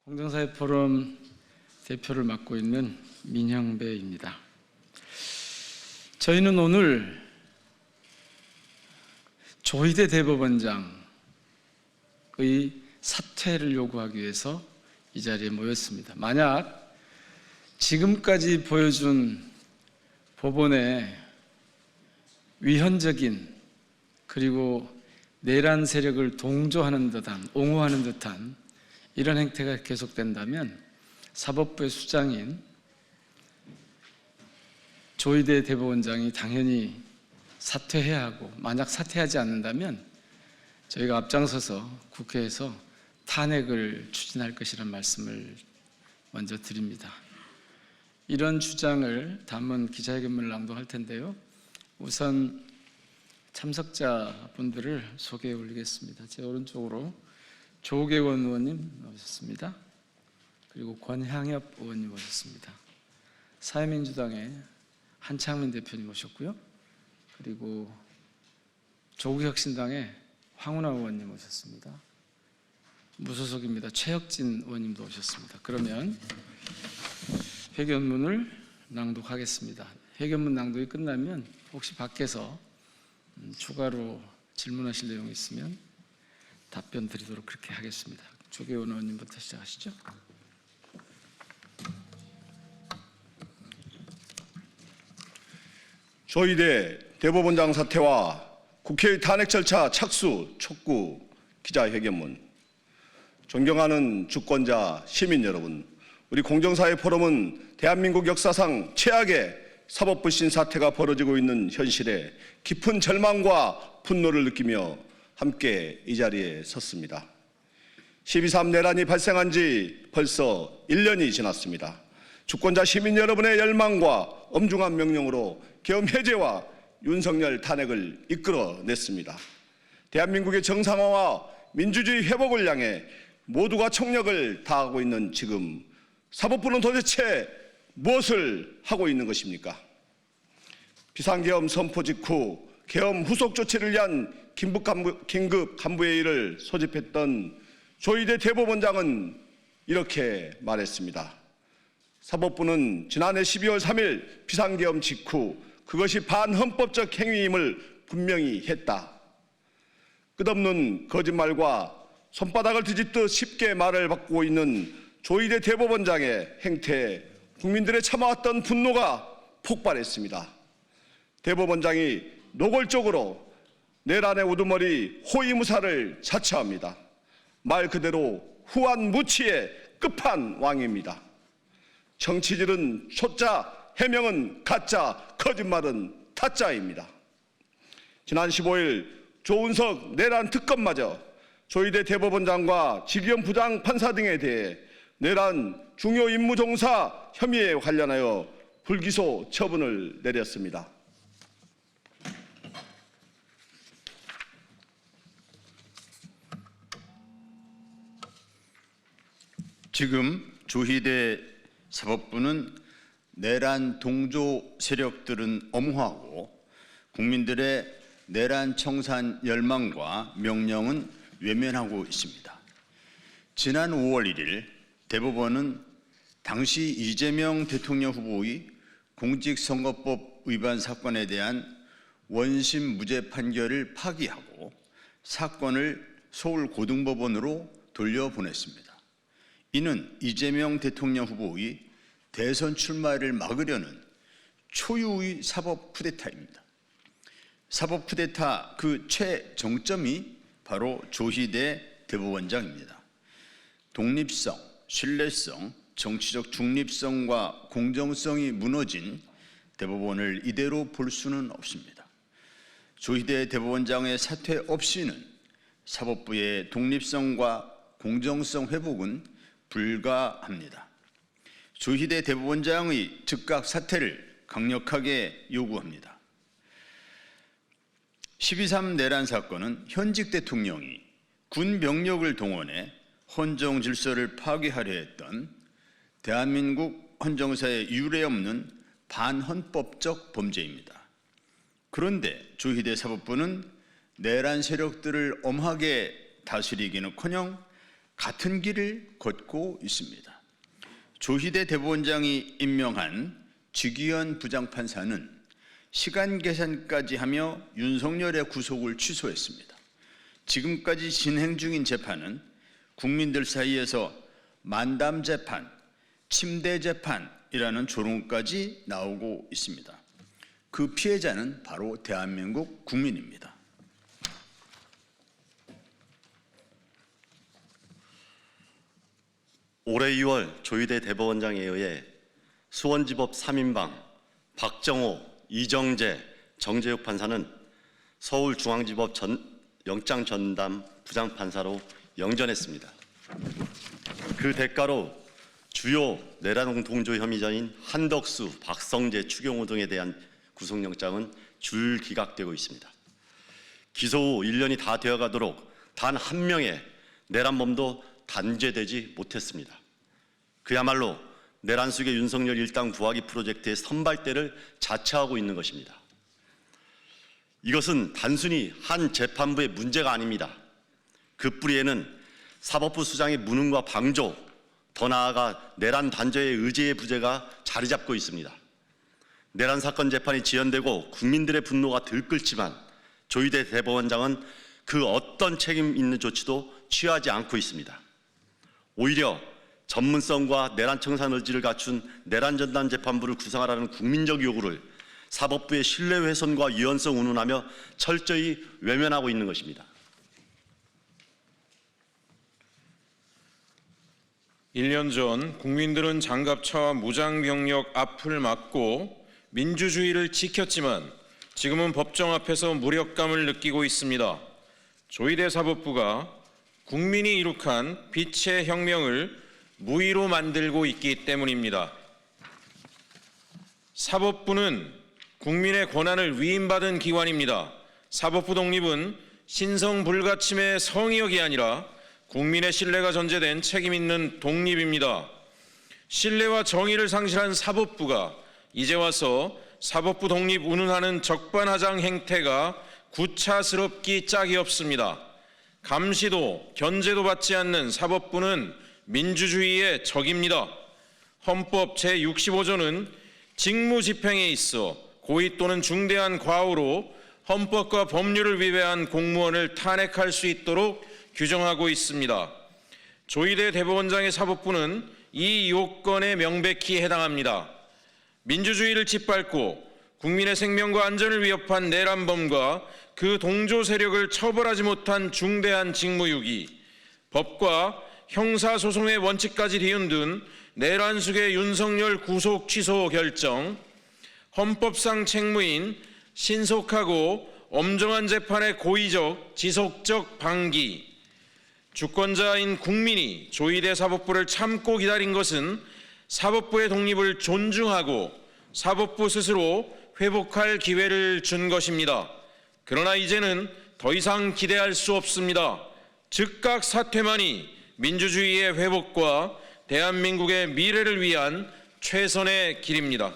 공정사회 포럼 대표를 맡고 있는 민형배입니다. 저희는 오늘 조희대 대법원장의 사퇴를 요구하기 위해서 이 자리에 모였습니다. 만약 지금까지 보여준 법원의 위헌적인 그리고 내란 세력을 동조하는 듯한, 옹호하는 듯한 이런 행태가 계속된다면 사법부의 수장인 조희대 대법원장이 당연히 사퇴해야 하고, 만약 사퇴하지 않는다면 저희가 앞장서서 국회에서 탄핵을 추진할 것이라는 말씀을 먼저 드립니다. 이런 주장을 담은 기자회견문을 낭독할 텐데요. 우선 참석자분들을 소개해 올리겠습니다. 제 오른쪽으로 조계원 의원님 오셨습니다. 그리고 권향엽 의원님 오셨습니다. 사회민주당의 한창민 대표님 오셨고요. 그리고 조국혁신당의 황운하 의원님 오셨습니다. 무소속입니다. 최혁진 의원님도 오셨습니다. 그러면 회견문을 낭독하겠습니다. 회견문 낭독이 끝나면 혹시 밖에서 추가로 질문하실 내용이 있으면 답변 드리도록 그렇게 하겠습니다. 조계원 의원님부터 시작하시죠. 조희대 대법원장 사퇴와 국회의 탄핵 절차 착수 촉구 기자회견문. 존경하는 주권자 시민 여러분, 우리 공정사회 포럼은 대한민국 역사상 최악의 사법불신 사태가 벌어지고 있는 현실에 깊은 절망과 분노를 느끼며 함께 이 자리에 섰습니다. 12.3 내란이 발생한 지 벌써 1년이 지났습니다. 주권자 시민 여러분의 열망과 엄중한 명령으로 계엄 해제와 윤석열 탄핵을 이끌어냈습니다. 대한민국의 정상화와 민주주의 회복을 향해 모두가 총력을 다하고 있는 지금 사법부는 도대체 무엇을 하고 있는 것입니까? 비상계엄 선포 직후 계엄 후속 조치를 위한 긴급 간부회의를 소집했던 조희대 대법원장은 이렇게 말했습니다. 사법부는 지난해 12월 3일 비상계엄 직후 그것이 반헌법적 행위임을 분명히 했다. 끝없는 거짓말과 손바닥을 뒤집듯 쉽게 말을 바꾸고 있는 조희대 대법원장의 행태에 국민들의 참아왔던 분노가 폭발했습니다. 대법원장이 노골적으로 내란의 우두머리 호위무사를 자처합니다. 말 그대로 후한무치의 끝판왕입니다. 정치질은 초짜, 해명은 가짜, 거짓말은 타짜입니다. 지난 15일 조은석 내란 특검마저 조희대 대법원장과 지기현 부장판사 등에 대해 내란 중요 임무 종사 혐의에 관련하여 불기소 처분을 내렸습니다. 지금 조희대 사법부는 내란 동조 세력들은 엄호하고 국민들의 내란 청산 열망과 명령은 외면하고 있습니다. 지난 5월 1일 대법원은 당시 이재명 대통령 후보의 공직선거법 위반 사건에 대한 원심 무죄 판결을 파기하고 사건을 서울고등법원으로 돌려보냈습니다. 이는 이재명 대통령 후보의 대선 출마를 막으려는 초유의 사법 쿠데타입니다. 사법 쿠데타 그 최정점이 바로 조희대 대법원장입니다. 독립성, 신뢰성, 정치적 중립성과 공정성이 무너진 대법원을 이대로 볼 수는 없습니다. 조희대 대법원장의 사퇴 없이는 사법부의 독립성과 공정성 회복은 불가합니다. 조희대 대법원장의 즉각 사퇴를 강력하게 요구합니다. 12.3 내란 사건은 현직 대통령이 군 병력을 동원해 헌정 질서를 파괴하려 했던 대한민국 헌정사에 유례없는 반헌법적 범죄입니다. 그런데 조희대 사법부는 내란 세력들을 엄하게 다스리기는커녕 같은 길을 걷고 있습니다. 조희대 대법원장이 임명한 직위원 부장판사는 시간 계산까지 하며 윤석열의 구속을 취소했습니다. 지금까지 진행 중인 재판은 국민들 사이에서 만담 재판, 침대 재판이라는 조롱까지 나오고 있습니다. 그 피해자는 바로 대한민국 국민입니다. 올해 2월 조희대 대법원장에 의해 수원지법 3인방 박정호, 이정재, 정재욱 판사는 서울중앙지법 영장전담 부장판사로 영전했습니다. 그 대가로 주요 내란 동조 혐의자인 한덕수, 박성재, 추경호 등에 대한 구속영장은 줄기각되고 있습니다. 기소 후 1년이 다 되어가도록 단 한 명의 내란범도 단죄되지 못했습니다. 그야말로 내란 속의 윤석열 일당 부하기 프로젝트의 선발대를 자처하고 있는 것입니다. 이것은 단순히 한 재판부의 문제가 아닙니다. 그 뿌리에는 사법부 수장의 무능과 방조, 더 나아가 내란 단죄의 의제의 부재가 자리 잡고 있습니다. 내란 사건 재판이 지연되고 국민들의 분노가 들끓지만 조희대 대법원장은 그 어떤 책임 있는 조치도 취하지 않고 있습니다. 오히려 전문성과 내란 청산 의지를 갖춘 내란 전담 재판부를 구성하라는 국민적 요구를 사법부의 신뢰 훼손과 유연성 운운하며 철저히 외면하고 있는 것입니다. 1년 전 국민들은 장갑차와 무장병력 앞을 막고 민주주의를 지켰지만 지금은 법정 앞에서 무력감을 느끼고 있습니다. 조희대 사법부가 국민이 이룩한 빛의 혁명을 무의로 만들고 있기 때문입니다. 사법부는 국민의 권한을 위임받은 기관입니다. 사법부 독립은 신성불가침의 성의역이 아니라 국민의 신뢰가 전제된 책임 있는 독립입니다. 신뢰와 정의를 상실한 사법부가 이제 와서 사법부 독립 운운하는 적반하장 행태가 구차스럽기 짝이 없습니다. 감시도 견제도 받지 않는 사법부는 민주주의의 적입니다. 헌법 제65조는 직무집행에 있어 고의 또는 중대한 과오로 헌법과 법률을 위배한 공무원을 탄핵할 수 있도록 규정하고 있습니다. 조희대 대법원장의 사법부는 이 요건에 명백히 해당합니다. 민주주의를 짓밟고 국민의 생명과 안전을 위협한 내란범과 그 동조 세력을 처벌하지 못한 중대한 직무유기, 법과 형사소송의 원칙까지 뒤흔든 내란 속의 윤석열 구속 취소 결정, 헌법상 책무인 신속하고 엄정한 재판의 고의적, 지속적 방기, 주권자인 국민이 조희대 사법부를 참고 기다린 것은 사법부의 독립을 존중하고 사법부 스스로 회복할 기회를 준 것입니다. 그러나 이제는 더 이상 기대할 수 없습니다. 즉각 사퇴만이 민주주의의 회복과 대한민국의 미래를 위한 최선의 길입니다.